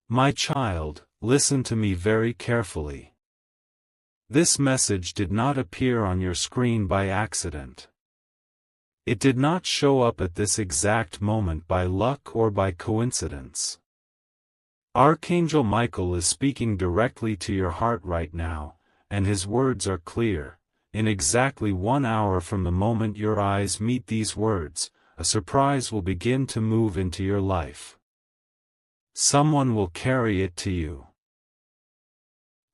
My child, listen to me very carefully. This message did not appear on your screen by accident. It did not show up at this exact moment by luck or by coincidence. Archangel Michael is speaking directly to your heart right now, and his words are clear. In exactly 1 hour from the moment your eyes meet these words, a surprise will begin to move into your life. Someone will carry it to you.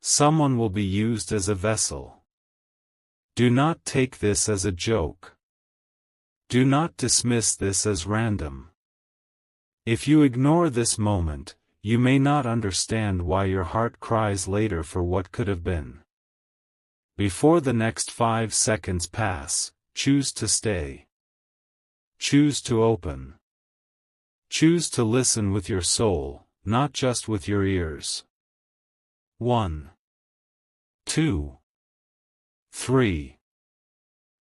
Someone will be used as a vessel. Do not take this as a joke. Do not dismiss this as random. If you ignore this moment, you may not understand why your heart cries later for what could have been. Before the next 5 seconds pass, choose to stay. Choose to open. Choose to listen with your soul, not just with your ears. 1, 2, 3,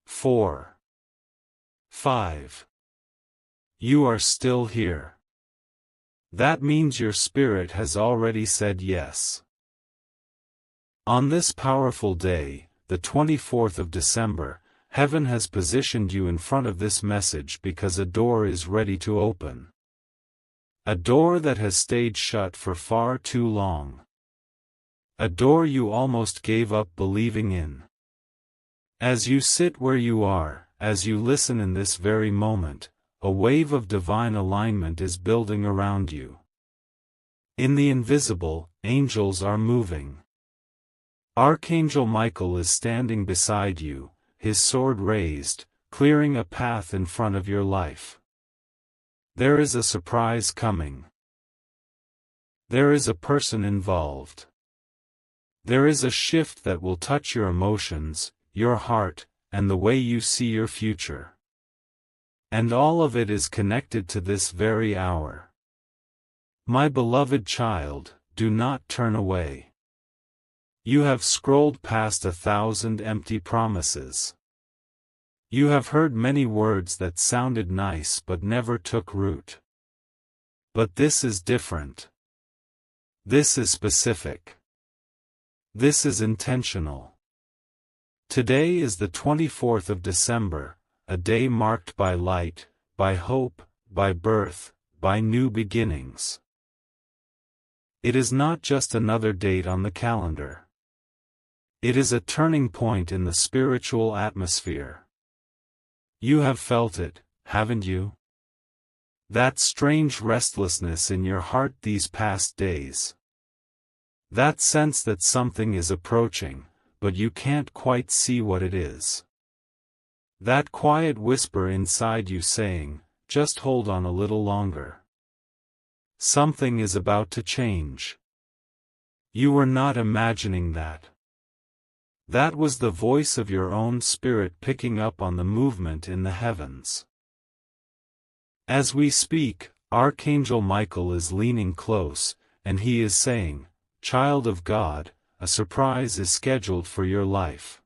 4, 5. You are still here. That means your spirit has already said yes. On this powerful day, the 24th of December, heaven has positioned you in front of this message because a door is ready to open. A door that has stayed shut for far too long. A door you almost gave up believing in. As you sit where you are, as you listen in this very moment, a wave of divine alignment is building around you. In the invisible, angels are moving. Archangel Michael is standing beside you, his sword raised, clearing a path in front of your life. There is a surprise coming. There is a person involved. There is a shift that will touch your emotions, your heart, and the way you see your future. And all of it is connected to this very hour. My beloved child, do not turn away. You have scrolled past 1,000 empty promises. You have heard many words that sounded nice but never took root. But this is different. This is specific. This is intentional. Today is the 24th of December, a day marked by light, by hope, by birth, by new beginnings. It is not just another date on the calendar. It is a turning point in the spiritual atmosphere. You have felt it, haven't you? That strange restlessness in your heart these past days. That sense that something is approaching, but you can't quite see what it is. That quiet whisper inside you saying, just hold on a little longer. Something is about to change. You were not imagining that. That was the voice of your own spirit picking up on the movement in the heavens. As we speak, Archangel Michael is leaning close, and he is saying, Child of God, a surprise is scheduled for your life.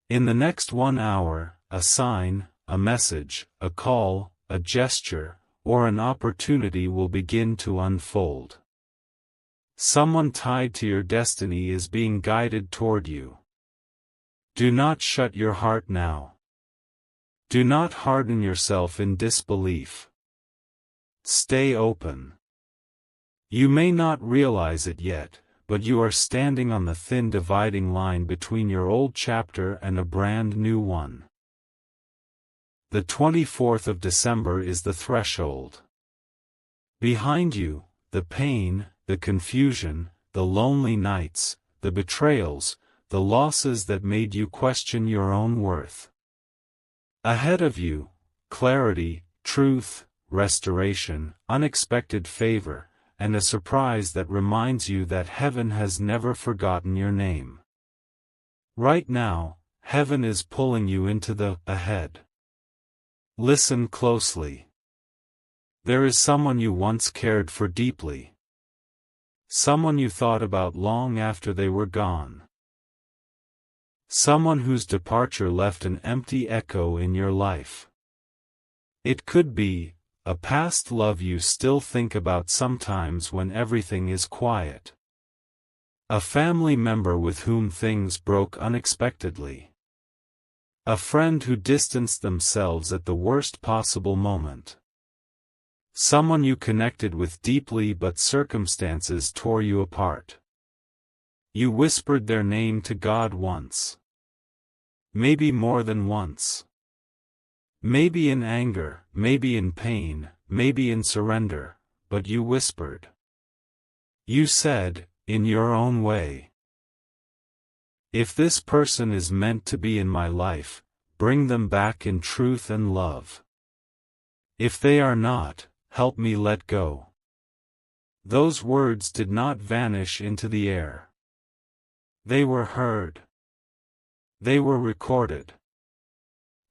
In the next 1 hour, a sign, a message, a call, a gesture, or an opportunity will begin to unfold. Someone tied to your destiny is being guided toward you. Do not shut your heart now. Do not harden yourself in disbelief. Stay open. You may not realize it yet, but you are standing on the thin dividing line between your old chapter and a brand new one. The 24th of December is the threshold. Behind you, the pain, the confusion, the lonely nights, the betrayals, the losses that made you question your own worth. Ahead of you, clarity, truth, restoration, unexpected favor, and a surprise that reminds you that heaven has never forgotten your name. Right now, heaven is pulling you into the ahead. Listen closely. There is someone you once cared for deeply. Someone you thought about long after they were gone. Someone whose departure left an empty echo in your life. It could be, a past love you still think about sometimes when everything is quiet. A family member with whom things broke unexpectedly. A friend who distanced themselves at the worst possible moment. Someone you connected with deeply but circumstances tore you apart. You whispered their name to God once. Maybe more than once. Maybe in anger, maybe in pain, maybe in surrender, but you whispered. You said, in your own way, if this person is meant to be in my life, bring them back in truth and love. If they are not, help me let go. Those words did not vanish into the air. They were heard. They were recorded.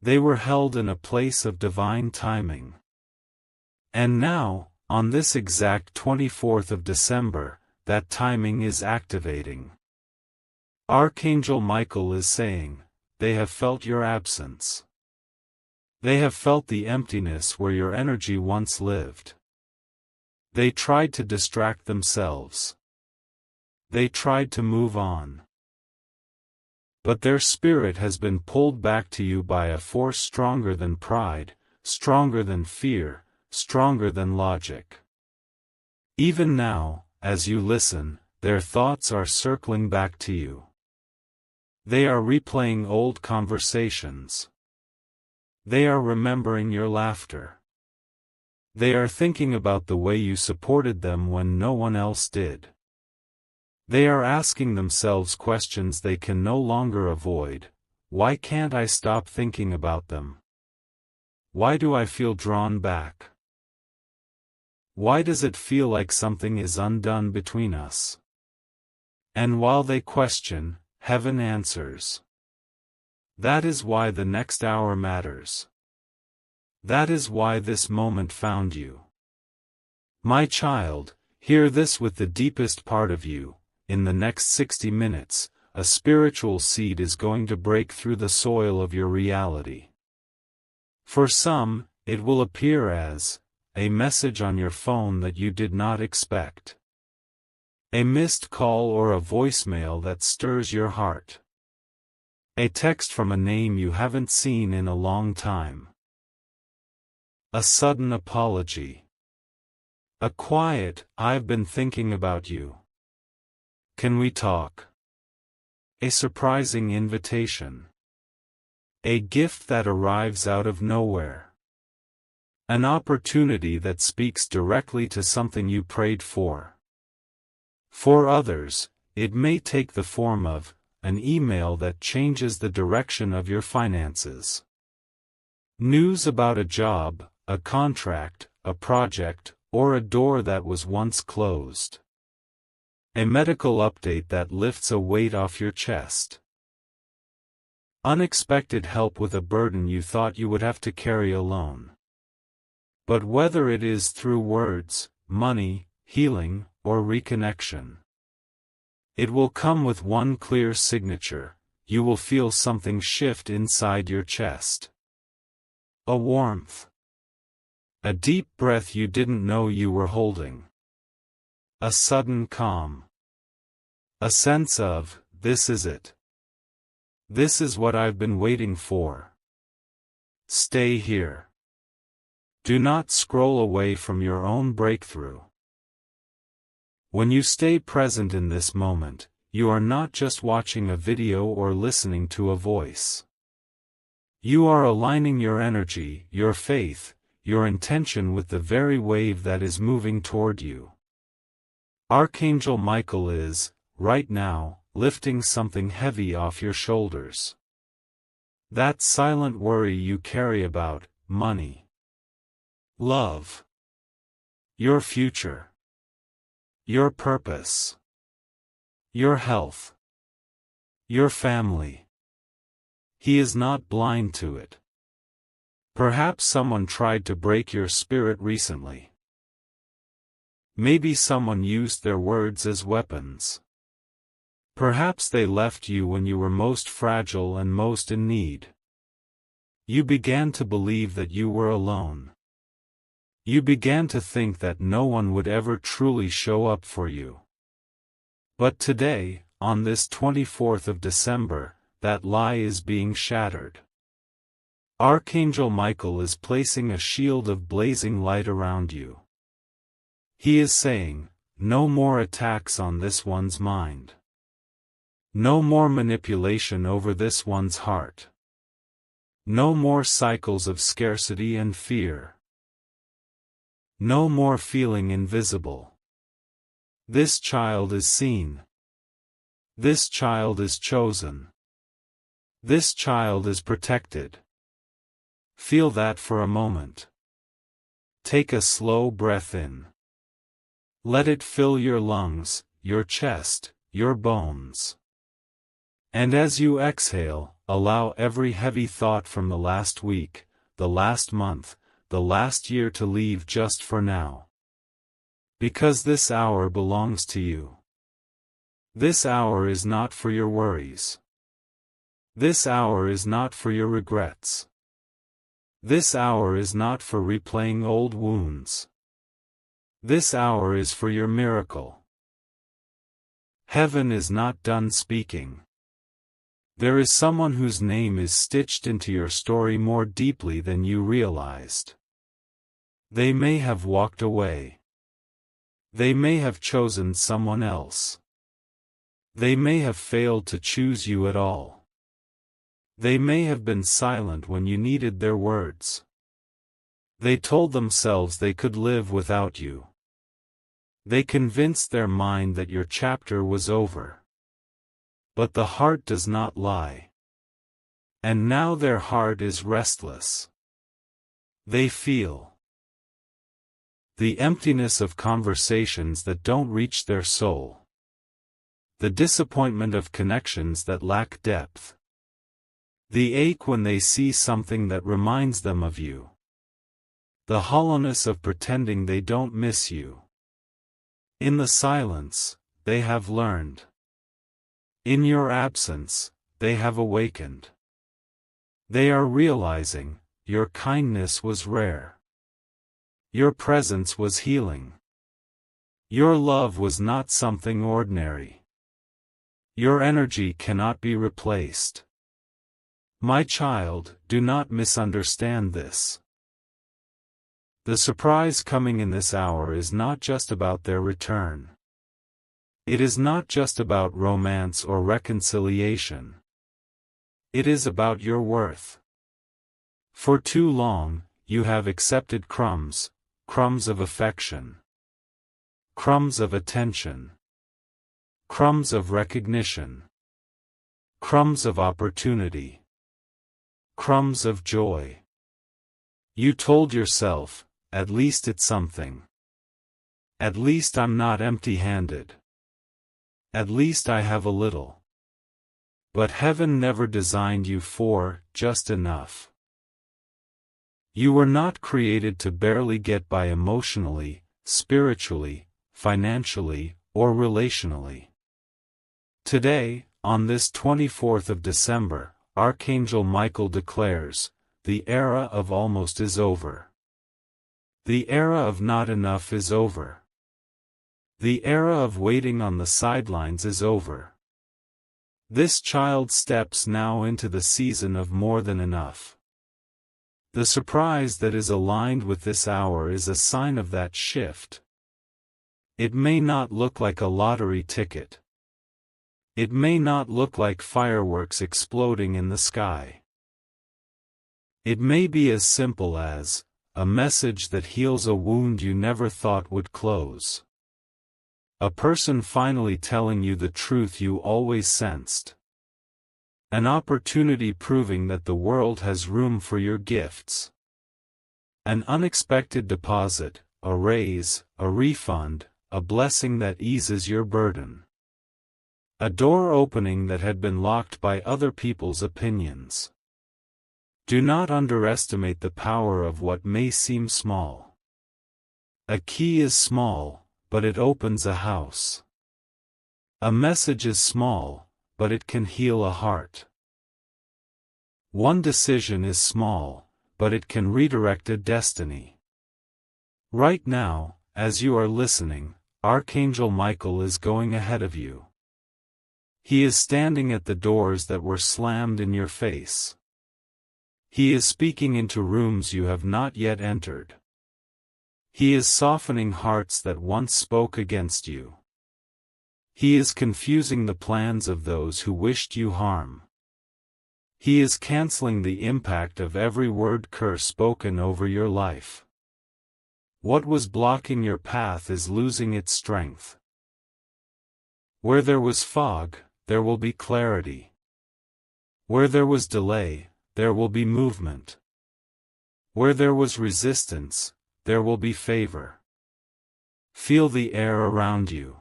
They were held in a place of divine timing. And now, on this exact 24th of December, that timing is activating. Archangel Michael is saying, they have felt your absence. They have felt the emptiness where your energy once lived. They tried to distract themselves. They tried to move on. But their spirit has been pulled back to you by a force stronger than pride, stronger than fear, stronger than logic. Even now, as you listen, their thoughts are circling back to you. They are replaying old conversations. They are remembering your laughter. They are thinking about the way you supported them when no one else did. They are asking themselves questions they can no longer avoid. Why can't I stop thinking about them? Why do I feel drawn back? Why does it feel like something is undone between us? And while they question, heaven answers. That is why the next hour matters. That is why this moment found you. My child, hear this with the deepest part of you. In the next 60 minutes, a spiritual seed is going to break through the soil of your reality. For some, it will appear as a message on your phone that you did not expect. A missed call or a voicemail that stirs your heart. A text from a name you haven't seen in a long time. A sudden apology. A quiet, I've been thinking about you. Can we talk? A surprising invitation. A gift that arrives out of nowhere. An opportunity that speaks directly to something you prayed for. For others, it may take the form of an email that changes the direction of your finances. News about a job, a contract, a project, or a door that was once closed. A medical update that lifts a weight off your chest. Unexpected help with a burden you thought you would have to carry alone. But whether it is through words, money, healing, or reconnection, it will come with one clear signature. You will feel something shift inside your chest. A warmth. A deep breath you didn't know you were holding. A sudden calm. A sense of, this is it. This is what I've been waiting for. Stay here. Do not scroll away from your own breakthrough. When you stay present in this moment, you are not just watching a video or listening to a voice. You are aligning your energy, your faith, your intention with the very wave that is moving toward you. Archangel Michael is, right now, lifting something heavy off your shoulders. That silent worry you carry about money, love, your future, your purpose, your health, your family. He is not blind to it. Perhaps someone tried to break your spirit recently. Maybe someone used their words as weapons. Perhaps they left you when you were most fragile and most in need. You began to believe that you were alone. You began to think that no one would ever truly show up for you. But today, on this 24th of December, that lie is being shattered. Archangel Michael is placing a shield of blazing light around you. He is saying, no more attacks on this one's mind. No more manipulation over this one's heart. No more cycles of scarcity and fear. No more feeling invisible. This child is seen. This child is chosen. This child is protected. Feel that for a moment. Take a slow breath in. Let it fill your lungs, your chest, your bones. And as you exhale, allow every heavy thought from the last week, the last month, the last year to leave just for now. Because this hour belongs to you. This hour is not for your worries. This hour is not for your regrets. This hour is not for replaying old wounds. This hour is for your miracle. Heaven is not done speaking. There is someone whose name is stitched into your story more deeply than you realized. They may have walked away. They may have chosen someone else. They may have failed to choose you at all. They may have been silent when you needed their words. They told themselves they could live without you. They convinced their mind that your chapter was over. But the heart does not lie. And now their heart is restless. They feel the emptiness of conversations that don't reach their soul. The disappointment of connections that lack depth. The ache when they see something that reminds them of you. The hollowness of pretending they don't miss you. In the silence, they have learned. In your absence, they have awakened. They are realizing, your kindness was rare. Your presence was healing. Your love was not something ordinary. Your energy cannot be replaced. My child, do not misunderstand this. The surprise coming in this hour is not just about their return. It is not just about romance or reconciliation. It is about your worth. For too long, you have accepted crumbs, crumbs of affection, crumbs of attention, crumbs of recognition, crumbs of opportunity, crumbs of joy. You told yourself, at least it's something. At least I'm not empty-handed. At least I have a little. But heaven never designed you for just enough. You were not created to barely get by emotionally, spiritually, financially, or relationally. Today, on this 24th of December, Archangel Michael declares, the era of almost is over. The era of not enough is over. The era of waiting on the sidelines is over. This child steps now into the season of more than enough. The surprise that is aligned with this hour is a sign of that shift. It may not look like a lottery ticket. It may not look like fireworks exploding in the sky. It may be as simple as a message that heals a wound you never thought would close. A person finally telling you the truth you always sensed. An opportunity proving that the world has room for your gifts. An unexpected deposit, a raise, a refund, a blessing that eases your burden. A door opening that had been locked by other people's opinions. Do not underestimate the power of what may seem small. A key is small, but it opens a house. A message is small, but it can heal a heart. One decision is small, but it can redirect a destiny. Right now, as you are listening, Archangel Michael is going ahead of you. He is standing at the doors that were slammed in your face. He is speaking into rooms you have not yet entered. He is softening hearts that once spoke against you. He is confusing the plans of those who wished you harm. He is canceling the impact of every word curse spoken over your life. What was blocking your path is losing its strength. Where there was fog, there will be clarity. Where there was delay, there will be movement. Where there was resistance, there will be favor. Feel the air around you.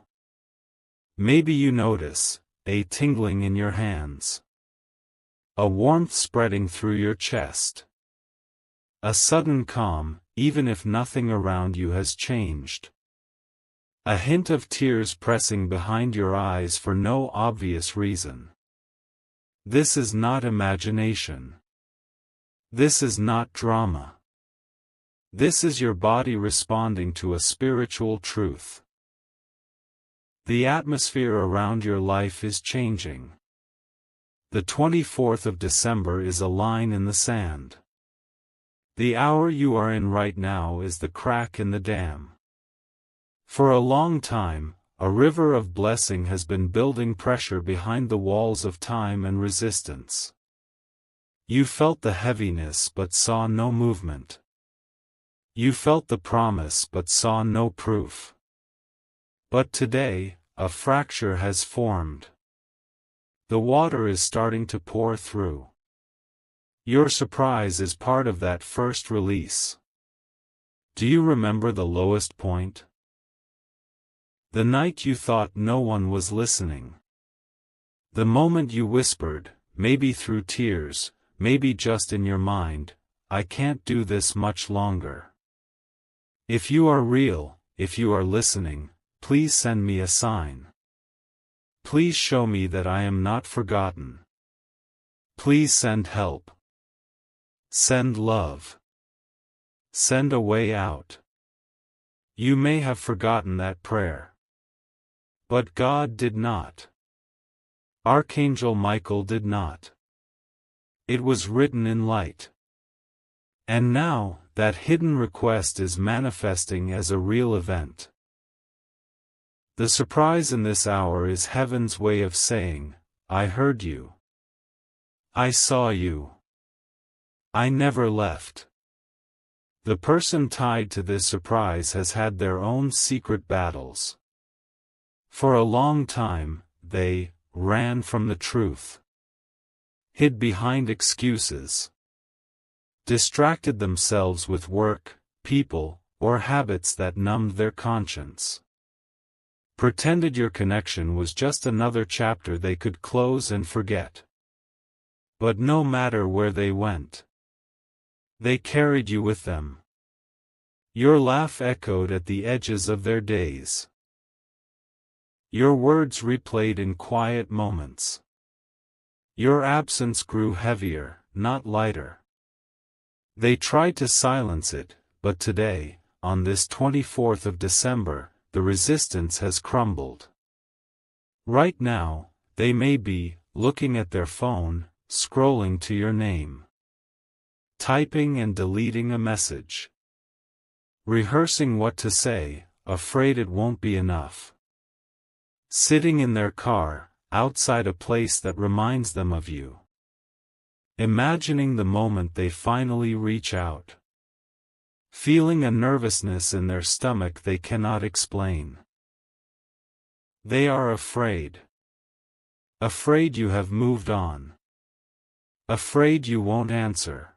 Maybe you notice a tingling in your hands, a warmth spreading through your chest, a sudden calm, even if nothing around you has changed. A hint of tears pressing behind your eyes for no obvious reason. This is not imagination. This is not drama. This is your body responding to a spiritual truth. The atmosphere around your life is changing. The 24th of December is a line in the sand. The hour you are in right now is the crack in the dam. For a long time, a river of blessing has been building pressure behind the walls of time and resistance. You felt the heaviness but saw no movement. You felt the promise but saw no proof. But today, a fracture has formed. The water is starting to pour through. Your surprise is part of that first release. Do you remember the lowest point? The night you thought no one was listening. The moment you whispered, maybe through tears, maybe just in your mind, I can't do this much longer. If you are real, if you are listening, please send me a sign. Please show me that I am not forgotten. Please send help. Send love. Send a way out. You may have forgotten that prayer. But God did not. Archangel Michael did not. It was written in light. And now, that hidden request is manifesting as a real event. The surprise in this hour is heaven's way of saying, I heard you. I saw you. I never left. The person tied to this surprise has had their own secret battles. For a long time, they ran from the truth. Hid behind excuses. Distracted themselves with work, people, or habits that numbed their conscience. Pretended your connection was just another chapter they could close and forget. But no matter where they went, they carried you with them. Your laugh echoed at the edges of their days. Your words replayed in quiet moments. Your absence grew heavier, not lighter. They tried to silence it, but today, on this 24th of December, the resistance has crumbled. Right now, they may be looking at their phone, scrolling to your name. Typing and deleting a message. Rehearsing what to say, afraid it won't be enough. Sitting in their car, outside a place that reminds them of you. Imagining the moment they finally reach out. Feeling a nervousness in their stomach they cannot explain. They are afraid. Afraid you have moved on. Afraid you won't answer.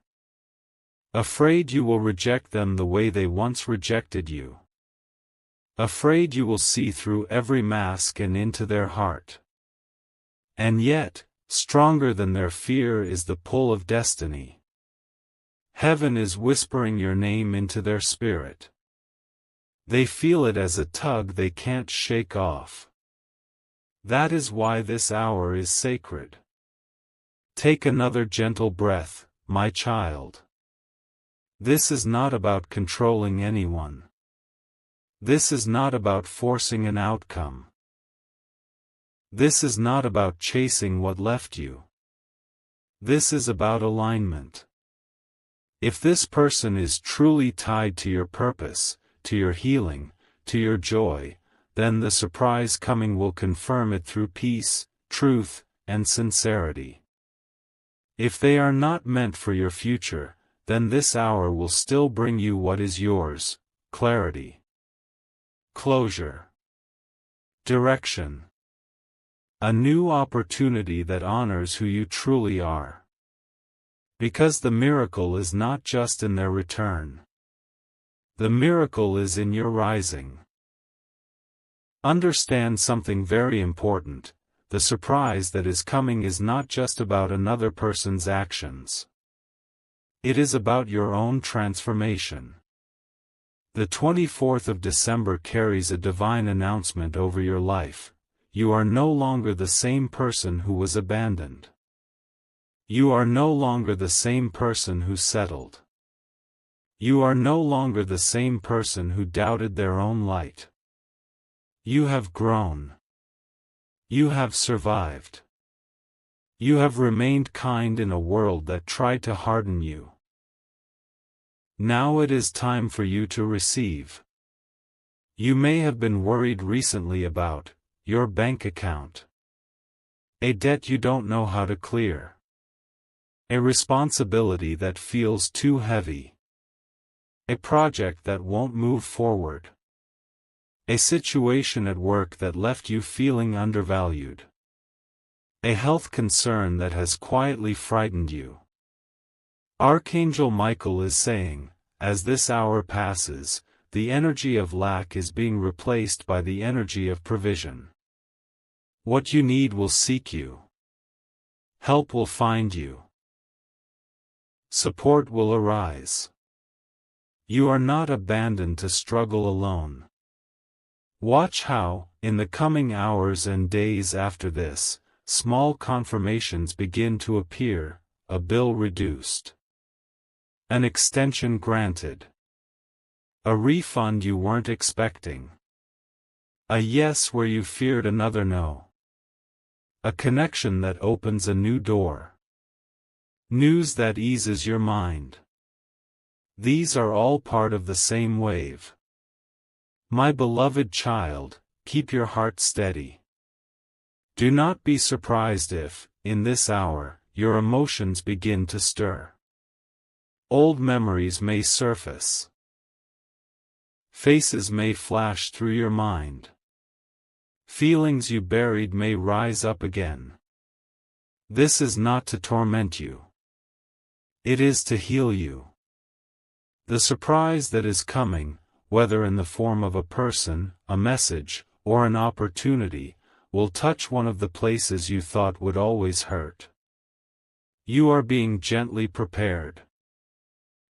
Afraid you will reject them the way they once rejected you. Afraid you will see through every mask and into their heart. And yet, stronger than their fear is the pull of destiny. Heaven is whispering your name into their spirit. They feel it as a tug they can't shake off. That is why this hour is sacred. Take another gentle breath, my child. This is not about controlling anyone. This is not about forcing an outcome. This is not about chasing what left you. This is about alignment. If this person is truly tied to your purpose, to your healing, to your joy, then the surprise coming will confirm it through peace, truth, and sincerity. If they are not meant for your future, then this hour will still bring you what is yours: clarity, closure, direction. A new opportunity that honors who you truly are. Because the miracle is not just in their return. The miracle is in your rising. Understand something very important: the surprise that is coming is not just about another person's actions. It is about your own transformation. The 24th of December carries a divine announcement over your life. You are no longer the same person who was abandoned. You are no longer the same person who settled. You are no longer the same person who doubted their own light. You have grown. You have survived. You have remained kind in a world that tried to harden you. Now it is time for you to receive. You may have been worried recently about your bank account. A debt you don't know how to clear. A responsibility that feels too heavy. A project that won't move forward. A situation at work that left you feeling undervalued. A health concern that has quietly frightened you. Archangel Michael is saying, as this hour passes, the energy of lack is being replaced by the energy of provision. What you need will seek you. Help will find you. Support will arise. You are not abandoned to struggle alone. Watch how, in the coming hours and days after this, small confirmations begin to appear: a bill reduced, an extension granted, a refund you weren't expecting, a yes where you feared another no, a connection that opens a new door, news that eases your mind. These are all part of the same wave. My beloved child, keep your heart steady. Do not be surprised if, in this hour, your emotions begin to stir. Old memories may surface. Faces may flash through your mind. Feelings you buried may rise up again. This is not to torment you. It is to heal you. The surprise that is coming, whether in the form of a person, a message, or an opportunity, will touch one of the places you thought would always hurt. You are being gently prepared.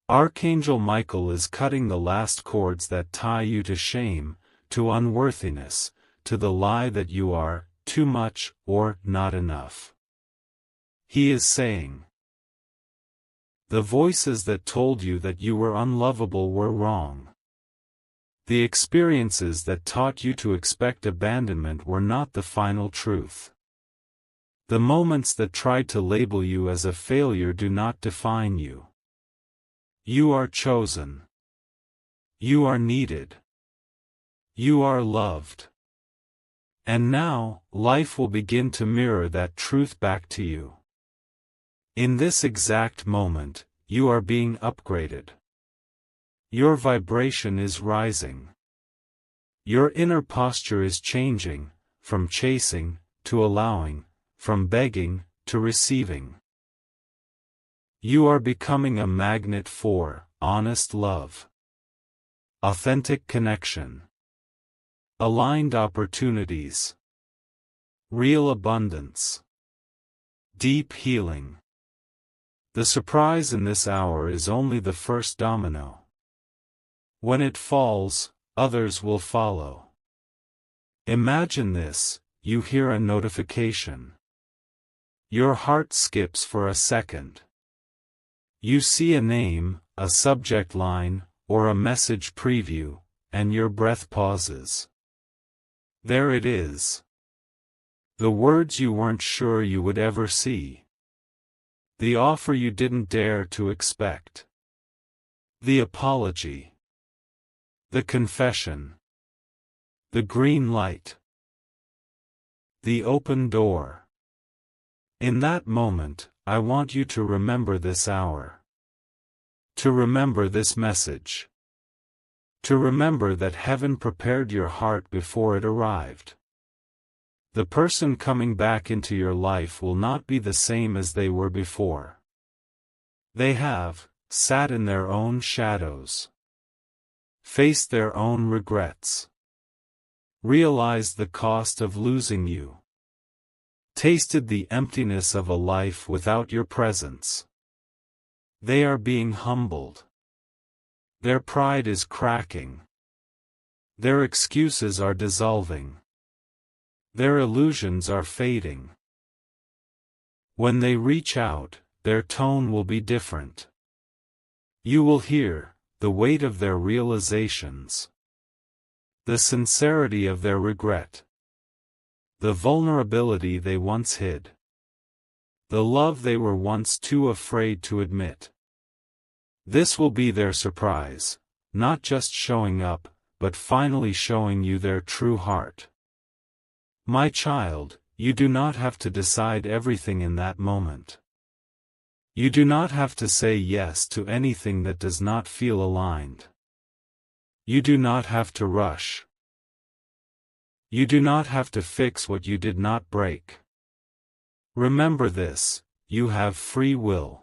Archangel Michael is cutting the last cords that tie you to shame, to unworthiness, to the lie that you are too much or not enough. He is saying, the voices that told you that you were unlovable were wrong. The experiences that taught you to expect abandonment were not the final truth. The moments that tried to label you as a failure do not define you. You are chosen. You are needed. You are loved. And now, life will begin to mirror that truth back to you. In this exact moment, you are being upgraded. Your vibration is rising. Your inner posture is changing, from chasing, to allowing, from begging, to receiving. You are becoming a magnet for honest love, authentic connection, aligned opportunities, real abundance, deep healing. The surprise in this hour is only the first domino. When it falls, others will follow. Imagine this: you hear a notification. Your heart skips for a second. You see a name, a subject line, or a message preview, and your breath pauses. There it is. The words you weren't sure you would ever see. The offer you didn't dare to expect. The apology. The confession. The green light. The open door. In that moment, I want you to remember this hour. To remember this message. To remember that heaven prepared your heart before it arrived. The person coming back into your life will not be the same as they were before. They have sat in their own shadows, faced their own regrets, realized the cost of losing you, tasted the emptiness of a life without your presence. They are being humbled. Their pride is cracking. Their excuses are dissolving. Their illusions are fading. When they reach out, their tone will be different. You will hear the weight of their realizations, the sincerity of their regret, the vulnerability they once hid, the love they were once too afraid to admit. This will be their surprise, not just showing up, but finally showing you their true heart. My child, you do not have to decide everything in that moment. You do not have to say yes to anything that does not feel aligned. You do not have to rush. You do not have to fix what you did not break. Remember this, you have free will.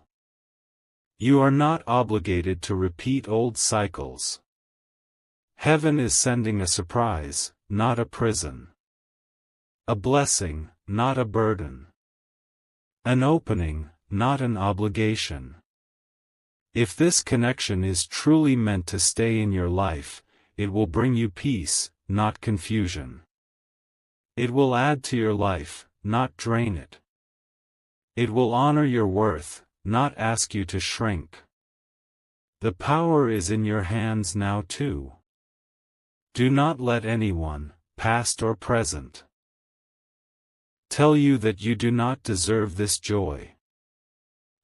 You are not obligated to repeat old cycles. Heaven is sending a surprise, not a prison. A blessing, not a burden. An opening, not an obligation. If this connection is truly meant to stay in your life, it will bring you peace, not confusion. It will add to your life, not drain it. It will honor your worth, not ask you to shrink. The power is in your hands now too. Do not let anyone, past or present, tell you that you do not deserve this joy.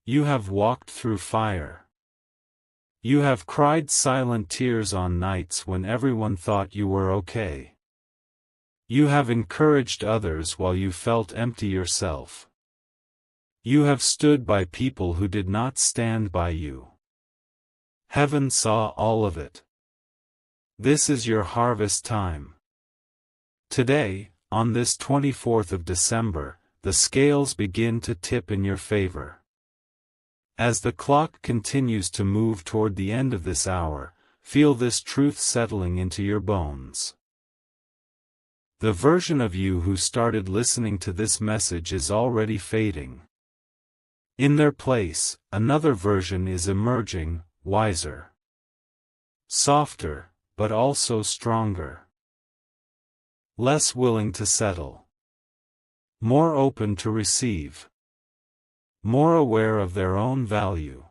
You have walked through fire. You have cried silent tears on nights when everyone thought you were okay. You have encouraged others while you felt empty yourself. You have stood by people who did not stand by you. Heaven saw all of it. This is your harvest time. Today, on this 24th of December, the scales begin to tip in your favor. As the clock continues to move toward the end of this hour, feel this truth settling into your bones. The version of you who started listening to this message is already fading. In their place, another version is emerging, wiser, softer, but also stronger. Less willing to settle. More open to receive. More aware of their own value.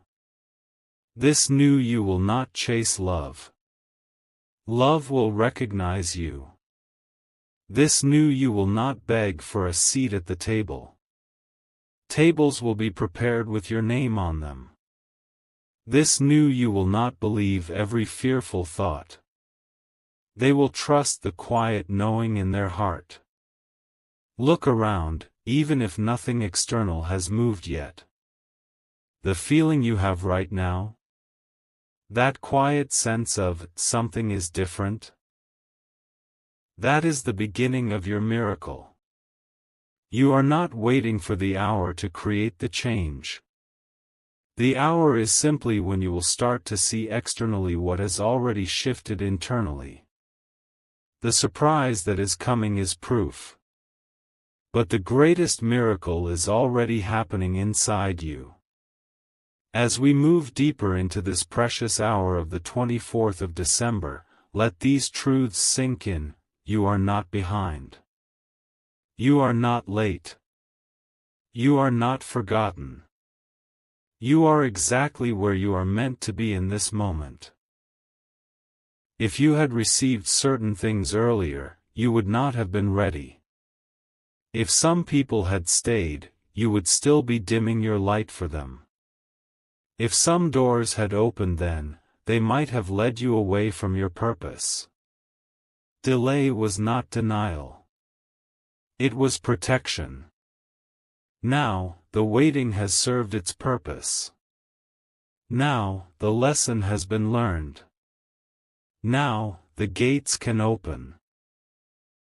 This new you will not chase love. Love will recognize you. This new you will not beg for a seat at the table. Tables will be prepared with your name on them. This new you will not believe every fearful thought. They will trust the quiet knowing in their heart. Look around, even if nothing external has moved yet. The feeling you have right now? That quiet sense of something is different? That is the beginning of your miracle. You are not waiting for the hour to create the change. The hour is simply when you will start to see externally what has already shifted internally. The surprise that is coming is proof. But the greatest miracle is already happening inside you. As we move deeper into this precious hour of the 24th of December, let these truths sink in. You are not behind. You are not late. You are not forgotten. You are exactly where you are meant to be in this moment. If you had received certain things earlier, you would not have been ready. If some people had stayed, you would still be dimming your light for them. If some doors had opened then, they might have led you away from your purpose. Delay was not denial. It was protection. Now, the waiting has served its purpose. Now, the lesson has been learned. Now, the gates can open.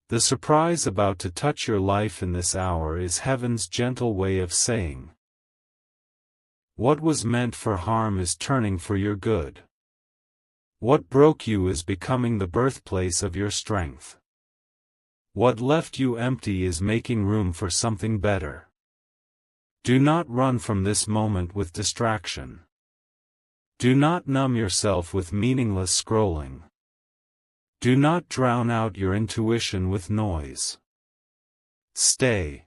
The surprise about to touch your life in this hour is heaven's gentle way of saying, what was meant for harm is turning for your good. What broke you is becoming the birthplace of your strength. What left you empty is making room for something better. Do not run from this moment with distraction. Do not numb yourself with meaningless scrolling. Do not drown out your intuition with noise. Stay.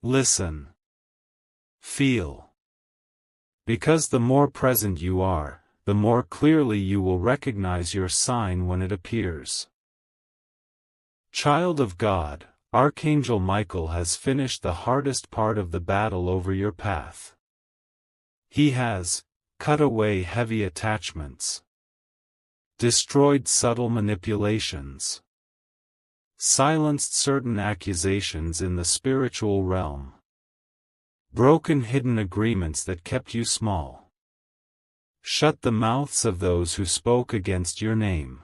Listen. Feel. Because the more present you are, the more clearly you will recognize your sign when it appears. Child of God, Archangel Michael has finished the hardest part of the battle over your path. He has cut away heavy attachments, destroyed subtle manipulations, silenced certain accusations in the spiritual realm, broken hidden agreements that kept you small, shut the mouths of those who spoke against your name.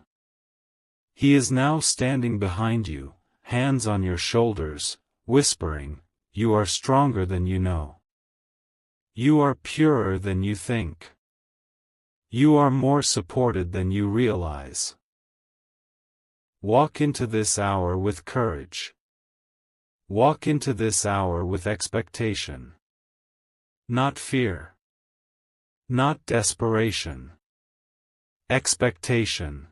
He is now standing behind you, hands on your shoulders, whispering, you are stronger than you know. You are purer than you think. You are more supported than you realize. Walk into this hour with courage. Walk into this hour with expectation. Not fear. Not desperation. Expectation.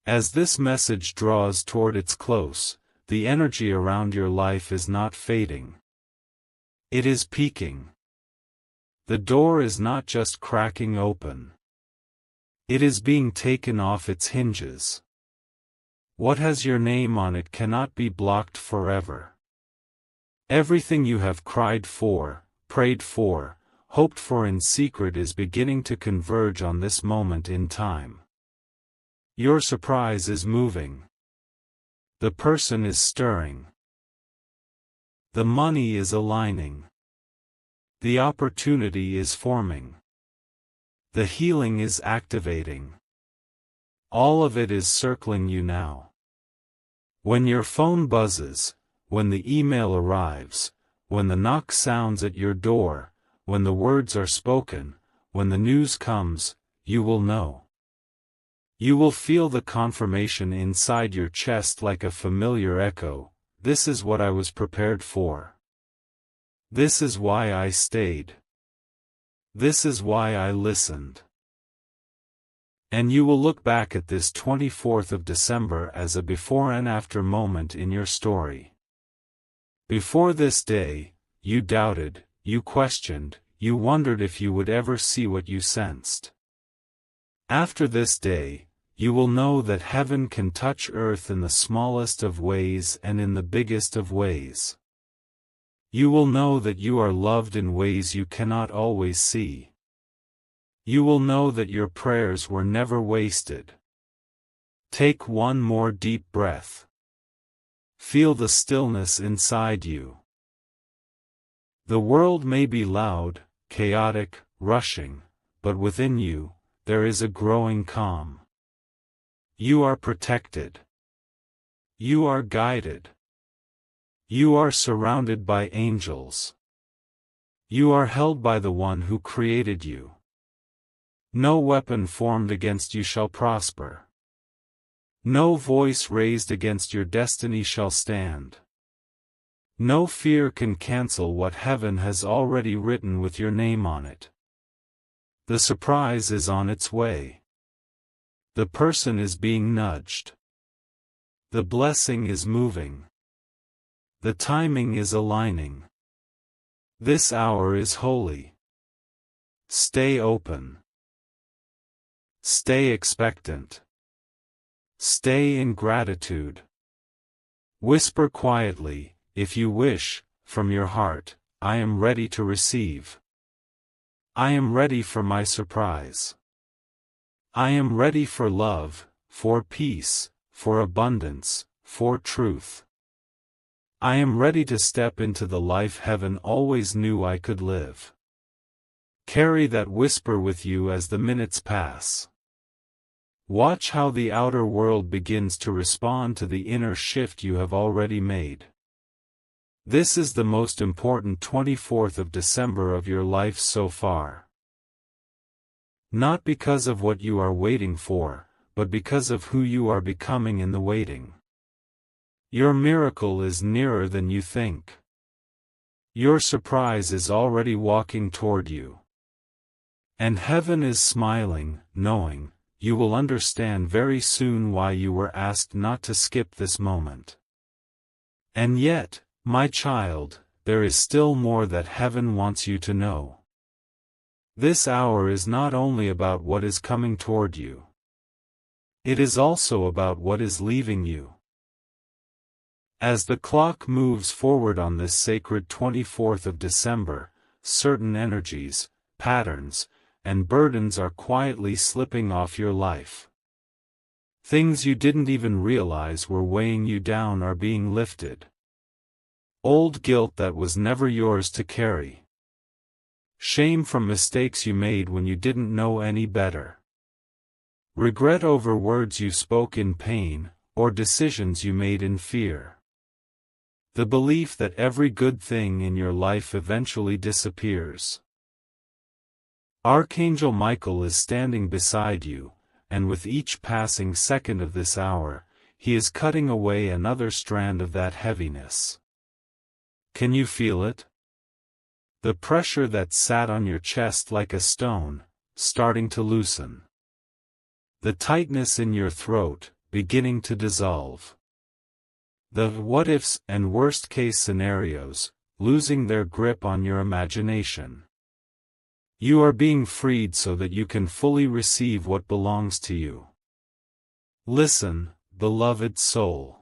As this message draws toward its close, the energy around your life is not fading. It is peaking. The door is not just cracking open. It is being taken off its hinges. What has your name on it cannot be blocked forever. Everything you have cried for, prayed for, hoped for in secret is beginning to converge on this moment in time. Your surprise is moving. The person is stirring. The money is aligning. The opportunity is forming. The healing is activating. All of it is circling you now. When your phone buzzes, when the email arrives, when the knock sounds at your door, when the words are spoken, when the news comes, you will know. You will feel the confirmation inside your chest like a familiar echo, this is what I was prepared for. This is why I stayed. This is why I listened. And you will look back at this 24th of December as a before and after moment in your story. Before this day, you doubted, you questioned, you wondered if you would ever see what you sensed. After this day, you will know that heaven can touch earth in the smallest of ways and in the biggest of ways. You will know that you are loved in ways you cannot always see. You will know that your prayers were never wasted. Take one more deep breath. Feel the stillness inside you. The world may be loud, chaotic, rushing, but within you, there is a growing calm. You are protected. You are guided. You are surrounded by angels. You are held by the one who created you. No weapon formed against you shall prosper. No voice raised against your destiny shall stand. No fear can cancel what heaven has already written with your name on it. The surprise is on its way. The person is being nudged. The blessing is moving. The timing is aligning. This hour is holy. Stay open. Stay expectant. Stay in gratitude. Whisper quietly, if you wish, from your heart, I am ready to receive. I am ready for my surprise. I am ready for love, for peace, for abundance, for truth. I am ready to step into the life heaven always knew I could live. Carry that whisper with you as the minutes pass. Watch how the outer world begins to respond to the inner shift you have already made. This is the most important 24th of December of your life so far. Not because of what you are waiting for, but because of who you are becoming in the waiting. Your miracle is nearer than you think. Your surprise is already walking toward you. And heaven is smiling, knowing, you will understand very soon why you were asked not to skip this moment. And yet, my child, there is still more that heaven wants you to know. This hour is not only about what is coming toward you. It is also about what is leaving you. As the clock moves forward on this sacred 24th of December, certain energies, patterns, and burdens are quietly slipping off your life. Things you didn't even realize were weighing you down are being lifted. Old guilt that was never yours to carry. Shame from mistakes you made when you didn't know any better. Regret over words you spoke in pain, or decisions you made in fear. The belief that every good thing in your life eventually disappears. Archangel Michael is standing beside you, and with each passing second of this hour, he is cutting away another strand of that heaviness. Can you feel it? The pressure that sat on your chest like a stone, starting to loosen. The tightness in your throat, beginning to dissolve. The what-ifs and worst-case scenarios, losing their grip on your imagination. You are being freed so that you can fully receive what belongs to you. Listen, beloved soul.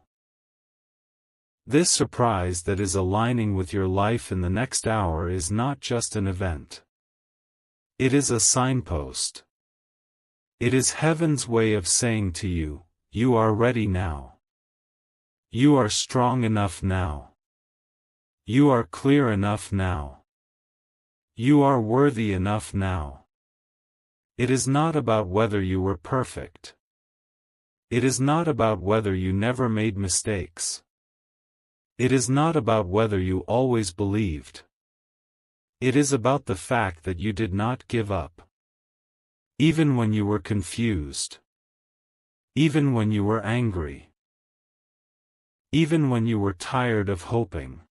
This surprise that is aligning with your life in the next hour is not just an event. It is a signpost. It is heaven's way of saying to you, you are ready now. You are strong enough now. You are clear enough now. You are worthy enough now. It is not about whether you were perfect. It is not about whether you never made mistakes. It is not about whether you always believed. It is about the fact that you did not give up. Even when you were confused. Even when you were angry. Even when you were tired of hoping.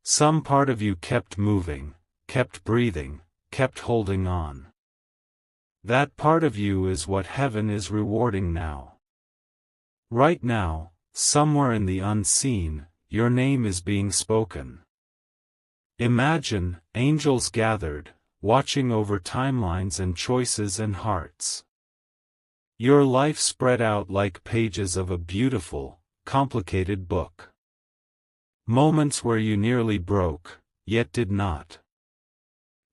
Some part of you kept moving, kept breathing, kept holding on. That part of you is what heaven is rewarding now. Right now, somewhere in the unseen, your name is being spoken. Imagine, angels gathered, watching over timelines and choices and hearts. Your life spread out like pages of a beautiful, complicated book. Moments where you nearly broke, yet did not.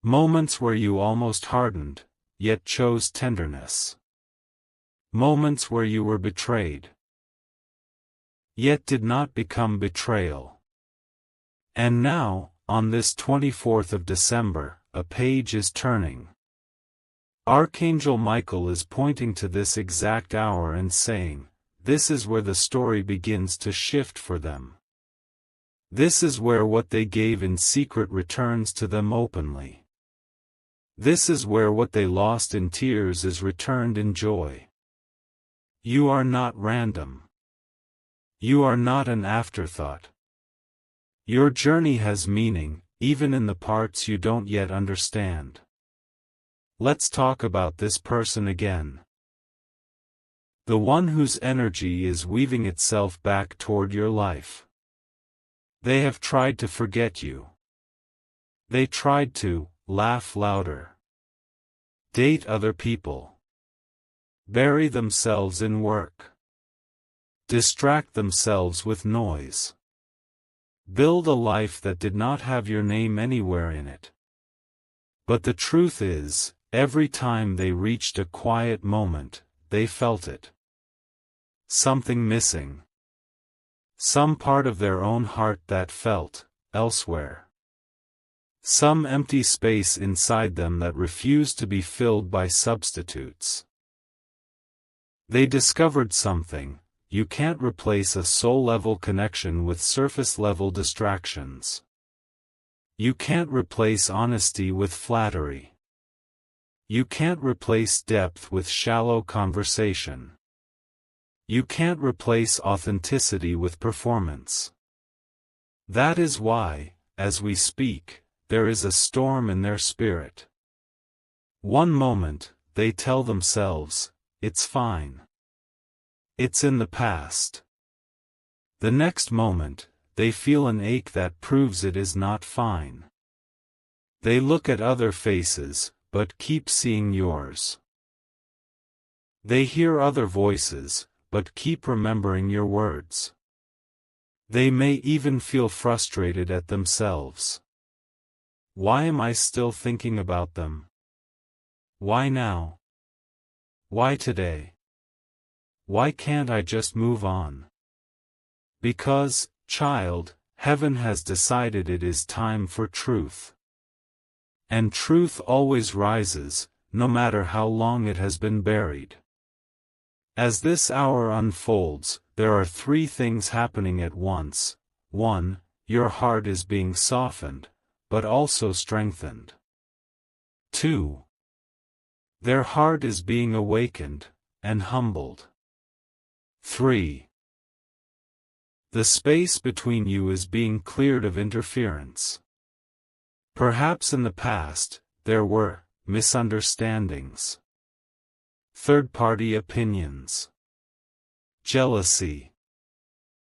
Moments where you almost hardened, yet chose tenderness. Moments where you were betrayed, yet did not become betrayal. And now, on this 24th of December, a page is turning. Archangel Michael is pointing to this exact hour and saying, this is where the story begins to shift for them. This is where what they gave in secret returns to them openly. This is where what they lost in tears is returned in joy. You are not random. You are not an afterthought. Your journey has meaning, even in the parts you don't yet understand. Let's talk about this person again. The one whose energy is weaving itself back toward your life. They have tried to forget you. They tried to laugh louder, date other people, bury themselves in work, distract themselves with noise. Build a life that did not have your name anywhere in it. But the truth is, every time they reached a quiet moment, they felt it. Something missing. Some part of their own heart that felt elsewhere. Some empty space inside them that refused to be filled by substitutes. They discovered something: you can't replace a soul-level connection with surface-level distractions. You can't replace honesty with flattery. You can't replace depth with shallow conversation. You can't replace authenticity with performance. That is why, as we speak, there is a storm in their spirit. One moment, they tell themselves, "It's fine. It's in the past." The next moment, they feel an ache that proves it is not fine. They look at other faces, but keep seeing yours. They hear other voices, but keep remembering your words. They may even feel frustrated at themselves. Why am I still thinking about them? Why now? Why today? Why can't I just move on? Because, child, heaven has decided it is time for truth. And truth always rises, no matter how long it has been buried. As this hour unfolds, there are three things happening at once. 1. Your heart is being softened, but also strengthened. 2. Their heart is being awakened, and humbled. 3. The space between you is being cleared of interference. Perhaps in the past, there were misunderstandings, third-party opinions, jealousy,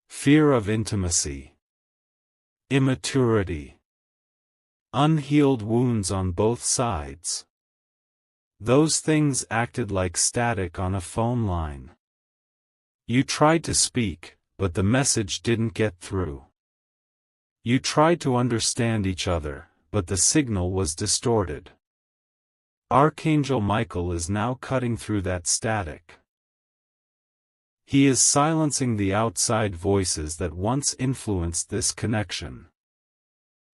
fear of intimacy, immaturity, unhealed wounds on both sides. Those things acted like static on a phone line. You tried to speak, but the message didn't get through. You tried to understand each other, but the signal was distorted. Archangel Michael is now cutting through that static. He is silencing the outside voices that once influenced this connection.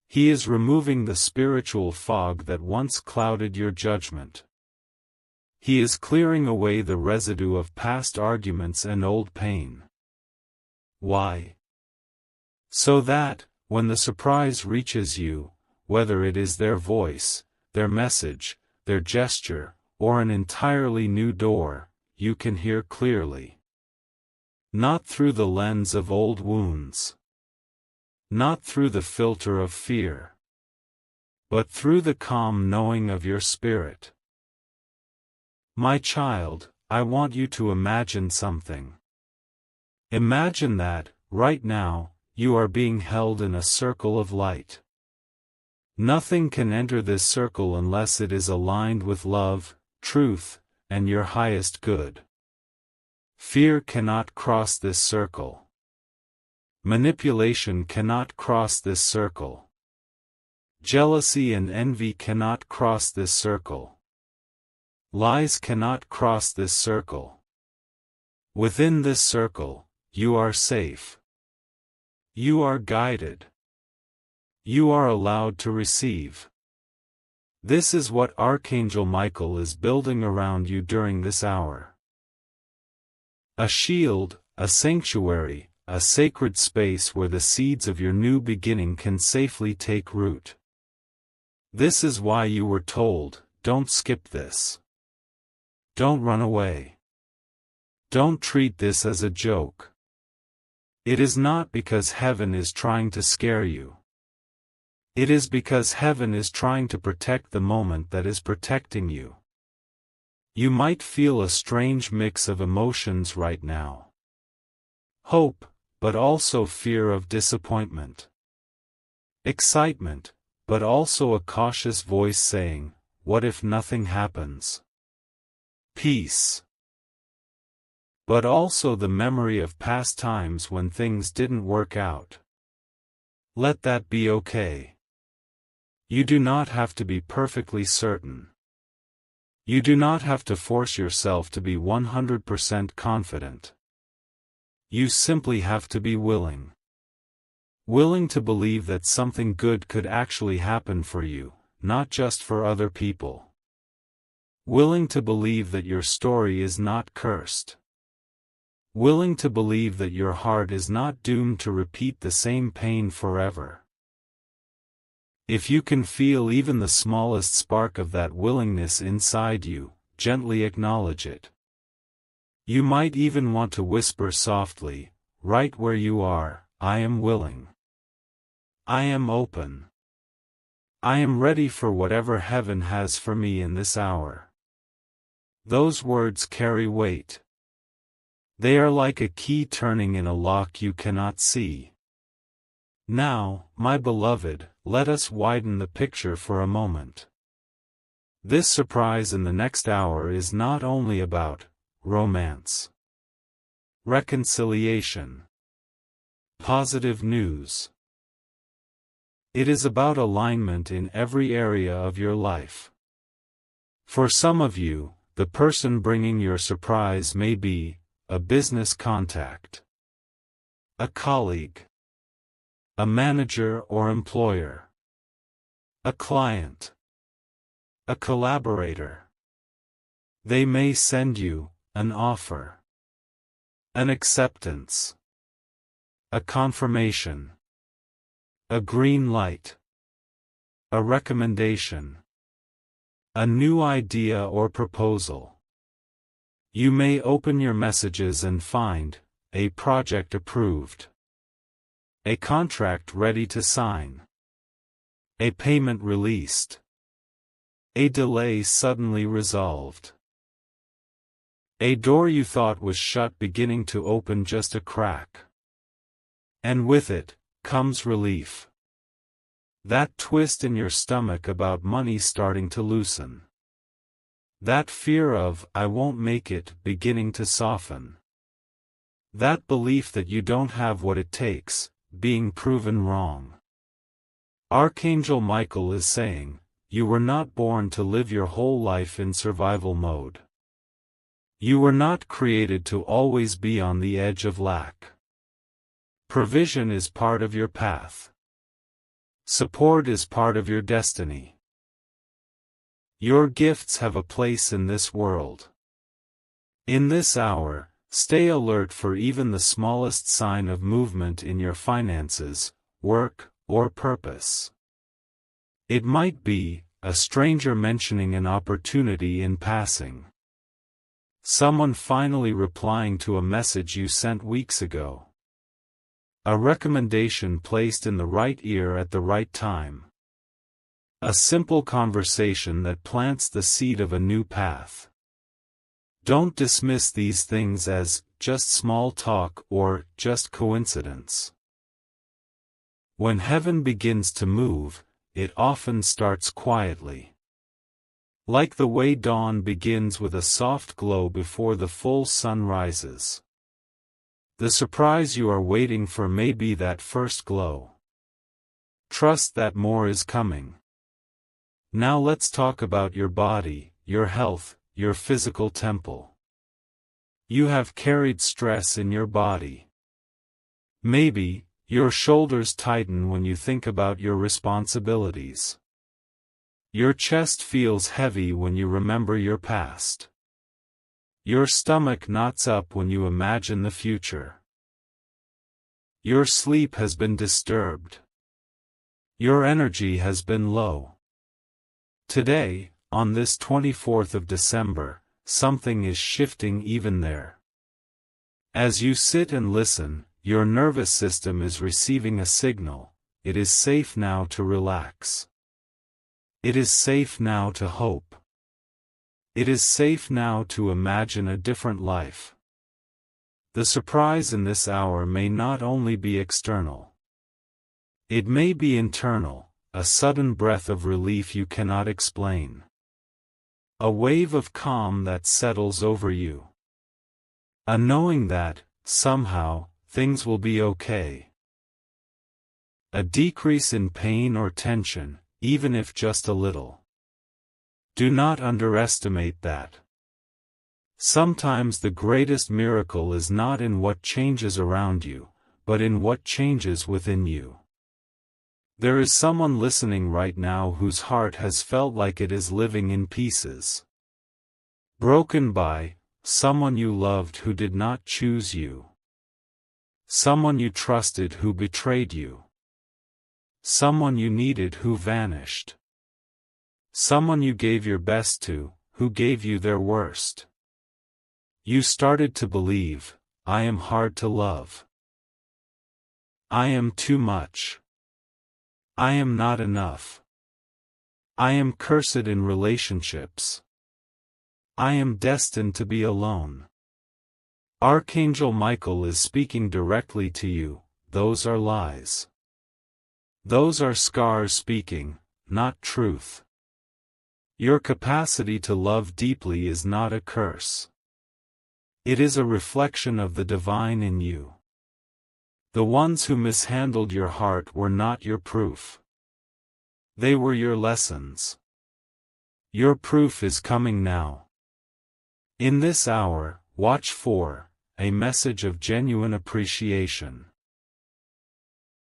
He is removing the spiritual fog that once clouded your judgment. He is clearing away the residue of past arguments and old pain. Why? So that, when the surprise reaches you, whether it is their voice, their message, their gesture, or an entirely new door, you can hear clearly. Not through the lens of old wounds. Not through the filter of fear. But through the calm knowing of your spirit. My child, I want you to imagine something. Imagine that, right now, you are being held in a circle of light. Nothing can enter this circle unless it is aligned with love, truth, and your highest good. Fear cannot cross this circle. Manipulation cannot cross this circle. Jealousy and envy cannot cross this circle. Lies cannot cross this circle. Within this circle, you are safe. You are guided. You are allowed to receive. This is what Archangel Michael is building around you during this hour. A shield, a sanctuary, a sacred space where the seeds of your new beginning can safely take root. This is why you were told, don't skip this. Don't run away. Don't treat this as a joke. It is not because heaven is trying to scare you. It is because heaven is trying to protect the moment that is protecting you. You might feel a strange mix of emotions right now. Hope, but also fear of disappointment. Excitement, but also a cautious voice saying, what if nothing happens? Peace. but also the memory of past times when things didn't work out. Let that be okay. You do not have to be perfectly certain. You do not have to force yourself to be 100% confident. You simply have to be willing. Willing to believe that something good could actually happen for you, not just for other people. Willing to believe that your story is not cursed. Willing to believe that your heart is not doomed to repeat the same pain forever. If you can feel even the smallest spark of that willingness inside you, gently acknowledge it. You might even want to whisper softly, right where you are, I am willing. I am open. I am ready for whatever heaven has for me in this hour. Those words carry weight. They are like a key turning in a lock you cannot see. Now, my beloved, let us widen the picture for a moment. This surprise in the next hour is not only about romance, reconciliation, positive news. It is about alignment in every area of your life. For some of you, the person bringing your surprise may be a business contact, a colleague, a manager or employer, a client, a collaborator. They may send you an offer, an acceptance, a confirmation, a green light, a recommendation, a new idea or proposal. You may open your messages and find a project approved, a contract ready to sign, a payment released, a delay suddenly resolved, a door you thought was shut beginning to open just a crack. And with it comes relief. That twist in your stomach about money starting to loosen. That fear of, I won't make it, beginning to soften. That belief that you don't have what it takes, being proven wrong. Archangel Michael is saying, you were not born to live your whole life in survival mode. You were not created to always be on the edge of lack. Provision is part of your path. Support is part of your destiny. Your gifts have a place in this world. In this hour, stay alert for even the smallest sign of movement in your finances, work, or purpose. It might be a stranger mentioning an opportunity in passing. Someone finally replying to a message you sent weeks ago. A recommendation placed in the right ear at the right time. A simple conversation that plants the seed of a new path. Don't dismiss these things as just small talk or just coincidence. When heaven begins to move, it often starts quietly. Like the way dawn begins with a soft glow before the full sun rises. The surprise you are waiting for may be that first glow. Trust that more is coming. Now let's talk about your body, your health, your physical temple. You have carried stress in your body. Maybe, your shoulders tighten when you think about your responsibilities. Your chest feels heavy when you remember your past. Your stomach knots up when you imagine the future. Your sleep has been disturbed. Your energy has been low. Today, on this 24th of December, something is shifting even there. As you sit and listen, your nervous system is receiving a signal. It is safe now to relax. It is safe now to hope. It is safe now to imagine a different life. The surprise in this hour may not only be external. It may be internal, a sudden breath of relief you cannot explain. A wave of calm that settles over you. A knowing that, somehow, things will be okay. A decrease in pain or tension, even if just a little. Do not underestimate that. Sometimes the greatest miracle is not in what changes around you, but in what changes within you. There is someone listening right now whose heart has felt like it is living in pieces. Broken by someone you loved who did not choose you. Someone you trusted who betrayed you. Someone you needed who vanished. Someone you gave your best to, who gave you their worst. You started to believe, I am hard to love. I am too much. I am not enough. I am cursed in relationships. I am destined to be alone. Archangel Michael is speaking directly to you. Those are lies. Those are scars speaking, not truth. Your capacity to love deeply is not a curse. It is a reflection of the divine in you. The ones who mishandled your heart were not your proof. They were your lessons. Your proof is coming now. In this hour, watch for a message of genuine appreciation.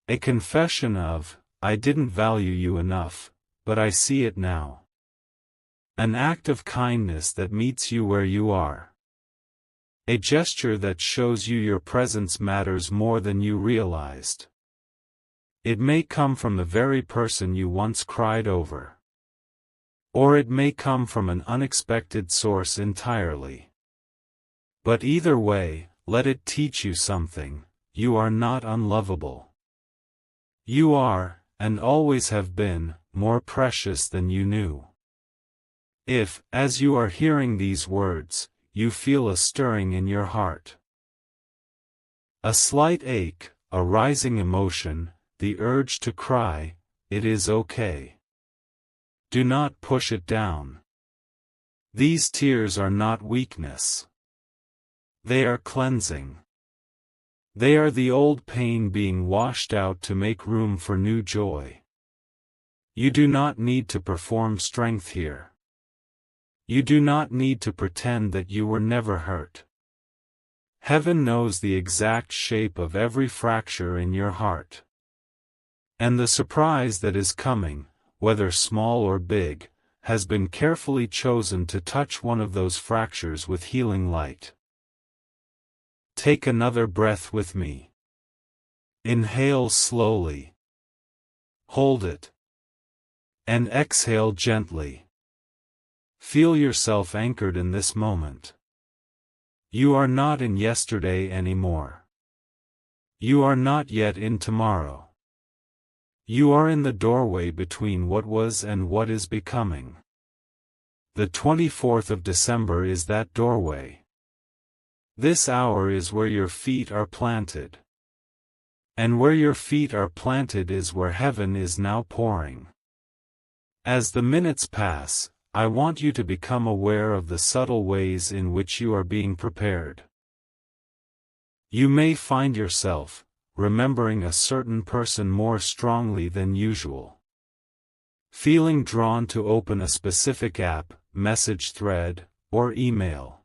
A confession of, I didn't value you enough, but I see it now. An act of kindness that meets you where you are. A gesture that shows you your presence matters more than you realized. It may come from the very person you once cried over. Or it may come from an unexpected source entirely. But either way, let it teach you something. You are not unlovable. You are, and always have been, more precious than you knew. If, as you are hearing these words, you feel a stirring in your heart, a slight ache, a rising emotion, the urge to cry, it is okay. Do not push it down. These tears are not weakness. They are cleansing. They are the old pain being washed out to make room for new joy. You do not need to perform strength here. You do not need to pretend that you were never hurt. Heaven knows the exact shape of every fracture in your heart. And the surprise that is coming, whether small or big, has been carefully chosen to touch one of those fractures with healing light. Take another breath with me. Inhale slowly. Hold it. And exhale gently. Feel yourself anchored in this moment. You are not in yesterday anymore. You are not yet in tomorrow. You are in the doorway between what was and what is becoming. The 24th of December is that doorway. This hour is where your feet are planted. And where your feet are planted is where heaven is now pouring. As the minutes pass, I want you to become aware of the subtle ways in which you are being prepared. You may find yourself remembering a certain person more strongly than usual. Feeling drawn to open a specific app, message thread, or email.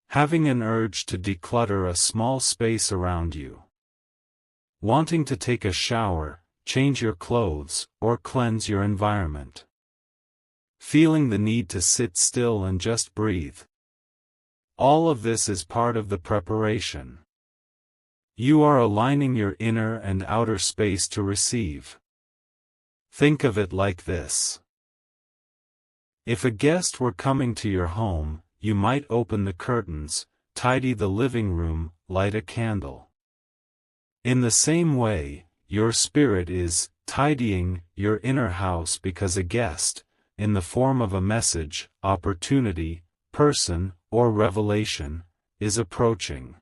Having an urge to declutter a small space around you. Wanting to take a shower, change your clothes, or cleanse your environment. Feeling the need to sit still and just breathe. All of this is part of the preparation. You are aligning your inner and outer space to receive. Think of it like this. If a guest were coming to your home, you might open the curtains, tidy the living room, light a candle. In the same way, your spirit is tidying your inner house because a guest, in the form of a message, opportunity, person, or revelation, is approaching.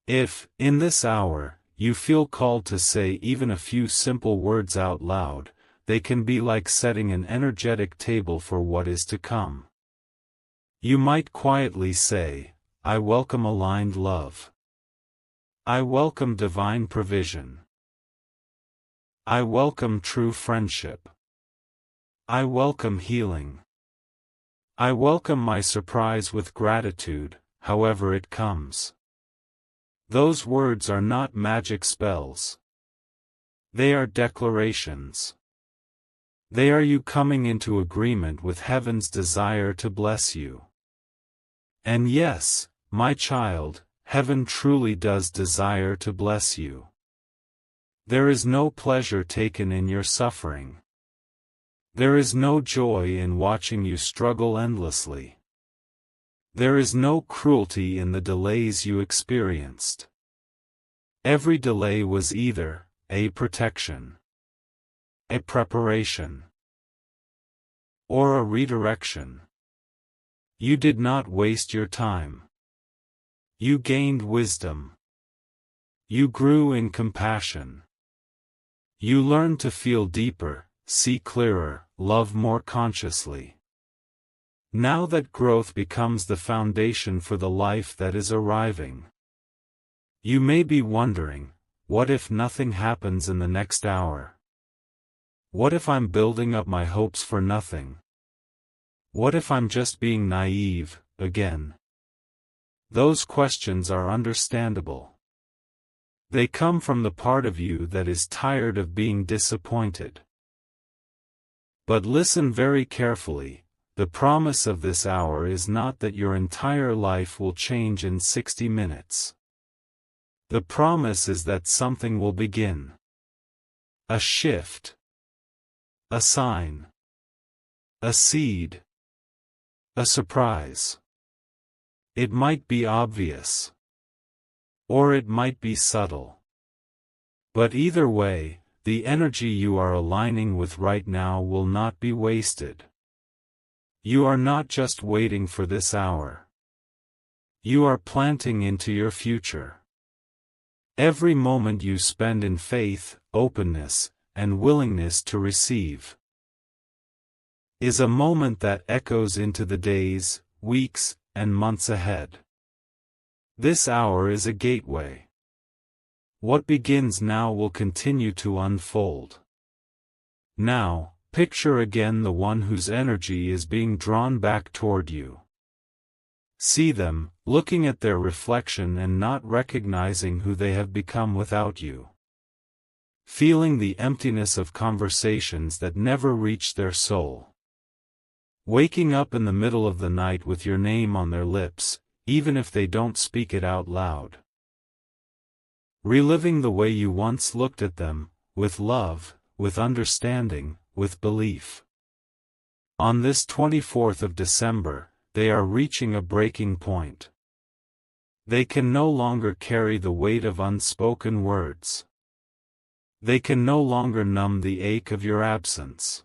If, in this hour, you feel called to say even a few simple words out loud, they can be like setting an energetic table for what is to come. You might quietly say, I welcome aligned love. I welcome divine provision. I welcome true friendship. I welcome healing. I welcome my surprise with gratitude, however it comes. Those words are not magic spells. They are declarations. They are you coming into agreement with heaven's desire to bless you. And yes, my child, heaven truly does desire to bless you. There is no pleasure taken in your suffering. There is no joy in watching you struggle endlessly. There is no cruelty in the delays you experienced. Every delay was either a protection, a preparation, or a redirection. You did not waste your time. You gained wisdom. You grew in compassion. You learned to feel deeper, see clearer, love more consciously. Now that growth becomes the foundation for the life that is arriving. You may be wondering, what if nothing happens in the next hour? What if I'm building up my hopes for nothing? What if I'm just being naive, again? Those questions are understandable. They come from the part of you that is tired of being disappointed. But listen very carefully, the promise of this hour is not that your entire life will change in 60 minutes. The promise is that something will begin. A shift. A sign. A seed. A surprise. It might be obvious. Or it might be subtle. But either way, the energy you are aligning with right now will not be wasted. You are not just waiting for this hour. You are planting into your future. Every moment you spend in faith, openness, and willingness to receive is a moment that echoes into the days, weeks, and months ahead. This hour is a gateway. What begins now will continue to unfold. Now, picture again the one whose energy is being drawn back toward you. See them, looking at their reflection and not recognizing who they have become without you. Feeling the emptiness of conversations that never reach their soul. Waking up in the middle of the night with your name on their lips, even if they don't speak it out loud. Reliving the way you once looked at them, with love, with understanding, with belief. On this 24th of December, they are reaching a breaking point. They can no longer carry the weight of unspoken words. They can no longer numb the ache of your absence.